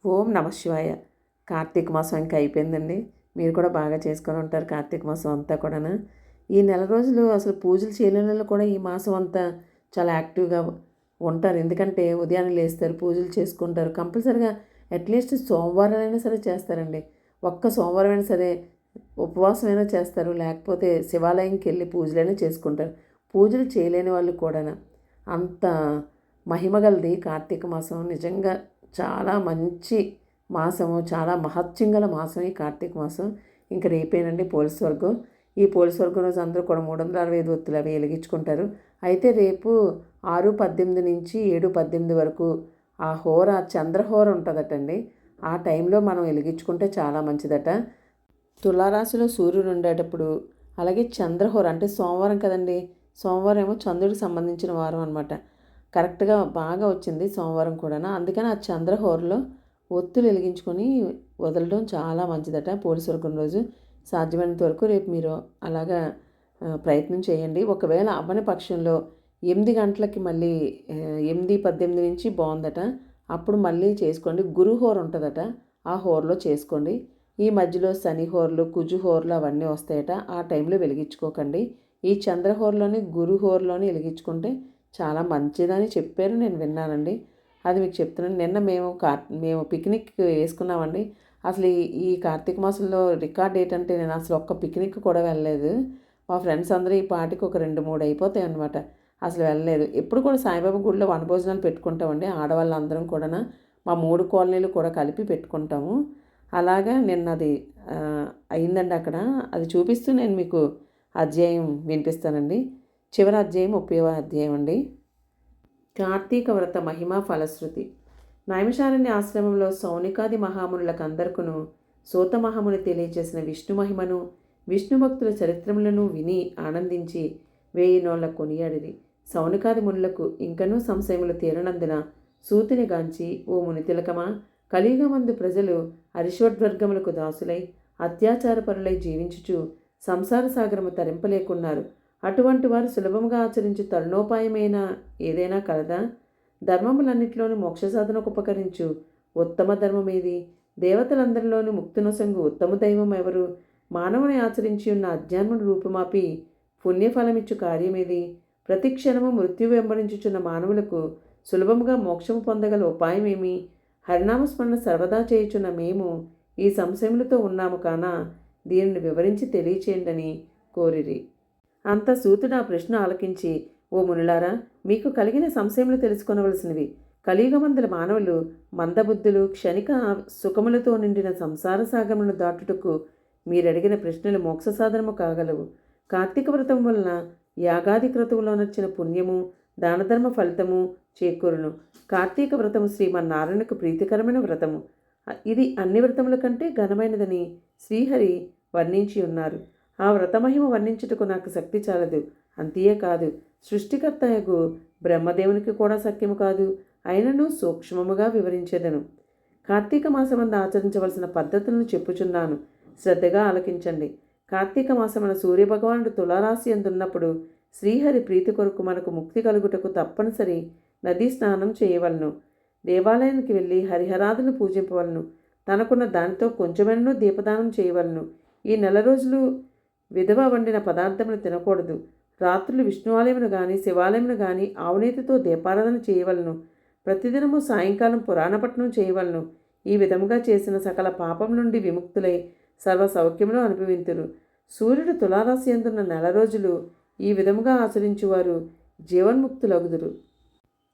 ఓం నమ శివాయ. కార్తీక మాసం ఇంకా అయిపోయిందండి. మీరు కూడా బాగా చేసుకొని ఉంటారు కార్తీక మాసం అంతా కూడాను. ఈ నెల రోజులు అసలు పూజలు చేయలేని వాళ్ళు కూడా ఈ మాసం అంతా చాలా యాక్టివ్గా ఉంటారు. ఎందుకంటే ఉదయాన్నే లేస్తారు, పూజలు చేసుకుంటారు. కంపల్సరిగా అట్లీస్ట్ సోమవారాలైనా సరే చేస్తారండి. ఒక్క సోమవారం అయినా సరే ఉపవాసమైనా చేస్తారు, లేకపోతే శివాలయంకి వెళ్ళి పూజలైనా చేసుకుంటారు. పూజలు చేయలేని వాళ్ళు కూడా అంత మహిమగలది కార్తీక మాసం. నిజంగా చాలా మంచి మాసము, చాలా మహత్యం గల మాసం ఈ కార్తీక మాసం. ఇంక రేపేనండి పోలీస్ వర్గం. ఈ పోలీస్ వర్గం రోజు అందరూ కూడా 365 ఒత్తులు అవి వెలిగించుకుంటారు. అయితే రేపు 6:18 నుంచి 7:18 వరకు ఆ హోర చంద్రహోర ఉంటుందటండి. ఆ టైంలో మనం వెలిగించుకుంటే చాలా మంచిదట. తులారాశిలో సూర్యుడు ఉండేటప్పుడు, అలాగే చంద్రహోర అంటే సోమవారం కదండి. సోమవారం ఏమో చంద్రుడికి సంబంధించిన వారం అనమాట. కరెక్ట్గా బాగా వచ్చింది సోమవారం కూడా. అందుకని ఆ చంద్రహోరలో ఒత్తులు వెలిగించుకొని వదలడం చాలా మంచిదట పోలీసు వర్గం రోజు. సాధ్యమైనంత వరకు రేపు మీరు అలాగా ప్రయత్నం చేయండి. ఒకవేళ అవ్వని పక్షంలో 8 గంటలకి మళ్ళీ 8:18 నుంచి బాగుందట. అప్పుడు మళ్ళీ చేసుకోండి. గురుహోర ఉంటుందట, ఆ హోరలో చేసుకోండి. ఈ మధ్యలో శని హోరలు, కుజు హోరలు అవన్నీ వస్తాయట. ఆ టైంలో వెలిగించుకోకండి. ఈ చంద్రహోరలోని గురుహోరలోని వెలిగించుకుంటే చాలా మంచిదని చెప్పారు, నేను విన్నానండి. అది మీకు చెప్తున్నాను. నిన్న మేము పిక్నిక్ వేసుకున్నామండి. అసలు ఈ కార్తీక మాసంలో రికార్డ్ ఏంటంటే నేను అసలు ఒక్క పిక్నిక్ కూడా వెళ్ళలేదు. మా ఫ్రెండ్స్ అందరూ ఈ పాటికి ఒక 2-3 అయిపోతాయి అనమాట. అసలు వెళ్ళలేదు. ఎప్పుడు కూడా సాయిబాబా గుడిలో వనభోజనాలు పెట్టుకుంటామండి. ఆడవాళ్ళందరం కూడా మా 3 కాలనీలు కూడా కలిపి పెట్టుకుంటాము. అలాగా నిన్న అది అయిందండి అక్కడ. అది చూపిస్తూ నేను మీకు అధ్యాయం వినిపిస్తానండి. చివరి అధ్యాయం 30వ అధ్యాయం అండి. కార్తీక వ్రత మహిమ ఫలశ్రుతి. నైమిషారణ్య ఆశ్రమంలో సౌనికాది మహామునులకందరికను సూత మహాముని తెలియజేసిన విష్ణు మహిమను, విష్ణు భక్తుల చరిత్రములను విని ఆనందించి 1000 నోళ్ల కొనియాడిరి. సౌనికాది మునులకు ఇంకనూ సంశయములు తీరనందున సూతిని గాంచి, ఓ మునితిలకమా, కలియుగమందు ప్రజలు అరిషోడ్వర్గములకు దాసులై అత్యాచారపరులై జీవించుచు సంసార సాగరము తరింపలేకున్నారు. అటువంటి వారు సులభంగా ఆచరించు తరుణోపాయమైన ఏదైనా కలదా? ధర్మములన్నిటిలోనూ మోక్ష సాధనకు ఉపకరించు ఉత్తమ ధర్మమేది? దేవతలందరిలోనూ ముక్తునొసంగు ఉత్తమ దైవం ఎవరు? మానవుని ఆచరించి ఉన్న అజ్ఞానమును రూపుమాపి పుణ్యఫలమిచ్చు కార్యమేది? ప్రతి క్షణము మృత్యు వెంబడించుచున్న మానవులకు సులభముగా మోక్షము పొందగల ఉపాయమేమి? హరినామస్మరణ సర్వదా చేయుచున్న మేము ఈ సంశయములతో ఉన్నాము కాన దీనిని వివరించి తెలియచేయండి కోరిరి. అంత సూతుడు ఆ ప్రశ్న ఆలకించి, ఓ మునులారా, మీకు కలిగిన సంశయములు తెలుసుకొనవలసినవి. కలియుగమందుల మానవులు మందబుద్ధులు, క్షణిక సుఖములతో నిండిన సంసార సాగములను దాటుటకు మీరడిగిన ప్రశ్నలు మోక్ష సాధనము కాగలవు. కార్తీక వ్రతం వలన యాగాది క్రతువులోనొచ్చిన పుణ్యము, దానధర్మ ఫలితము చేకూరును. కార్తీక వ్రతము శ్రీమన్నారాయణకు ప్రీతికరమైన వ్రతము. ఇది అన్ని వ్రతముల కంటే ఘనమైనదని శ్రీహరి వర్ణించి ఉన్నారు. ఆ వ్రతమహిమ వర్ణించుటకు నాకు శక్తి చాలదు. అంతే కాదు, సృష్టికర్తయగు బ్రహ్మదేవునికి కూడా సఖ్యము కాదు. అయినను సూక్ష్మముగా వివరించేదను. కార్తీక మాసమందు ఆచరించవలసిన పద్ధతులను చెప్పుచున్నాను, శ్రద్ధగా ఆలకించండి. కార్తీక మాసమున సూర్యభగవానుడు తులారాశి అందున్నప్పుడు శ్రీహరి ప్రీతి కొరకు మనకు ముక్తి కలుగుటకు తప్పనిసరి నదీ స్నానం చేయవలను. దేవాలయానికి వెళ్ళి హరిహరాదులు పూజింపవలను. తనకున్న దానితో కొంచెమైనను దీపదానం చేయవలను. ఈ నెల రోజులు విధవ వండిన పదార్థములు తినకూడదు. రాత్రులు విష్ణువాలయమును గాని శివాలయమును గాని ఆవునేతితో దీపారాధన చేయవలను. ప్రతిదినము సాయంకాలం పురాణపట్నం చేయవలను. ఈ విధముగా చేసిన సకల పాపం నుండి విముక్తులై సర్వ సౌఖ్యమును అనుభవింతురు. సూర్యుడు తులారాశి అందున్న నెల రోజులు ఈ విధముగా ఆచరించువారు జీవన్ముక్తులగుదురు.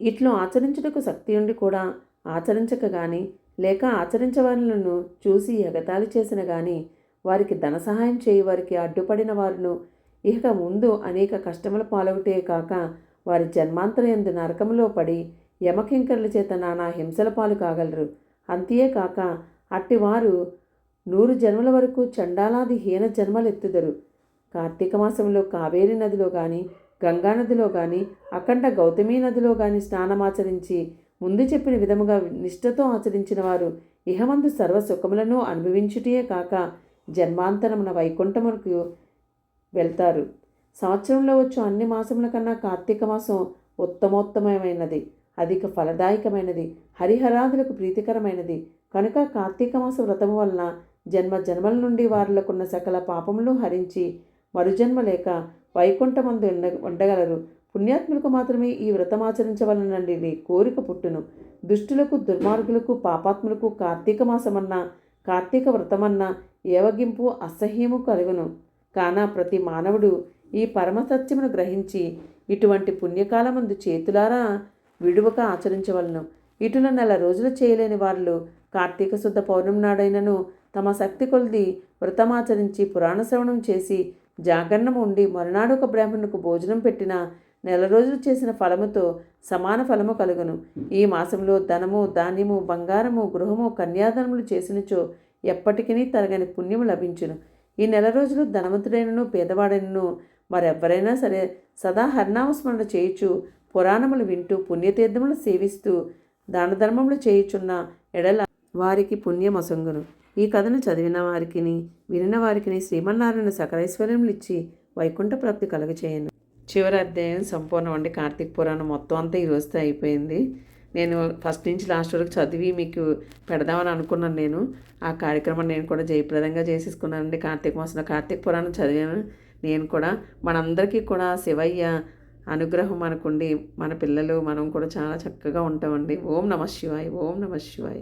ఇట్లు ఆచరించుటకు శక్తి ఉండి కూడా ఆచరించక గాని, లేక ఆచరించవారులను చూసి ఎగతాళి చేసిన గాని, వారికి ధన సహాయం చేయవారికి అడ్డుపడిన వారును ఇక ముందు అనేక కష్టముల పాలవుటే కాక వారి జన్మాంతరయందు నరకములో పడి యమకింకరుల చేత నానా హింసల పాలు కాగలరు. అంతేకాక అట్టివారు 100 జన్మల వరకు చండాలాది హీన జన్మలెత్తుదరు. కార్తీక మాసంలో కావేరీ నదిలో గాని, గంగానదిలో గాని, అఖండ గౌతమీ నదిలో గాని స్నానమాచరించి ముందు చెప్పిన విధముగా నిష్ఠతో ఆచరించిన వారు ఇహమందు సర్వ సుఖములను అనుభవించుటే కాక జన్మాంతరమున వైకుంఠమునకు వెళ్తారు. సంవత్సరంలో వచ్చు అన్ని మాసముల కన్నా కార్తీక మాసం ఉత్తమోత్తమైనది, అధిక ఫలదాయకమైనది, హరిహరాదులకు ప్రీతికరమైనది. కనుక కార్తీక మాస వ్రతము వలన జన్మ జన్మల నుండి వారిలకున్న సకల పాపములు హరించి మరుజన్మ లేక వైకుంఠమందు ఉండగలరు. పుణ్యాత్ములకు మాత్రమే ఈ వ్రతమాచరించవలనండి కోరిక పుట్టును. దుష్టులకు, దుర్మార్గులకు, పాపాత్ములకు కార్తీక మాసమన్నా కార్తీక వ్రతమన్నా ఏవగింపు అసహ్యము కలుగును. కాన ప్రతి మానవుడు ఈ పరమసత్యమును గ్రహించి ఇటువంటి పుణ్యకాలమందు చేతులారా విడువక ఆచరించవలను. ఇటుల నెల రోజులు చేయలేని వారు కార్తీక శుద్ధ పౌర్ణమి నాడైనను తమ శక్తి కొలిది వ్రతమాచరించి పురాణ శ్రవణం చేసి జాగరణం ఉండి మరునాడు ఒక బ్రాహ్మణుకు భోజనం పెట్టిన నెల రోజులు చేసిన ఫలముతో సమాన ఫలము కలుగును. ఈ మాసంలో ధనము, ధాన్యము, బంగారము, గృహము, కన్యాదానములు చేసినచో ఎప్పటికీ తరగని పుణ్యము లభించును. ఈ నెల రోజులు ధనవంతుడైనను పేదవాడైనను మరెవ్వరైనా సరే సదా హరినామస్మరణ చేయుచు పురాణములు వింటూ పుణ్యతీర్థములు సేవిస్తూ దాన ధర్మములు చేయుచున్న ఎడల వారికి పుణ్యమసంగును. ఈ కథను చదివిన వారికి వినిన వారికి శ్రీమన్నారాయణ సకలైశ్వర్యములు ఇచ్చి వైకుంఠ ప్రాప్తి కలుగచేయను. చివరి అధ్యాయం సంపూర్ణం అండి. కార్తీక పురాణం మొత్తం అంతా ఈ రోజుతో అయిపోయింది. నేను ఫస్ట్ నుంచి లాస్ట్ వరకు చదివి మీకు పెడదామని అనుకున్నాను. నేను ఆ కార్యక్రమం నేను కూడా జయప్రదంగా చేసేసుకున్నానండి. కార్తీక మాసంలో కార్తీక పురాణం చదివాను. నేను కూడా మనందరికీ కూడా శివయ్య అనుగ్రహం మనకుండి మన పిల్లలు మనం కూడా చాలా చక్కగా ఉంటామండి. ఓం నమః శివాయ. ఓం నమః శివాయ.